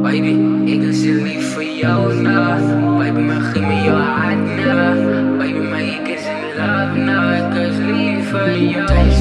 Baby, ik is er lief voor jou na. Baby, maar geef me jouw hart na. Baby, maar ik is in love na. Ik is lief voor jou.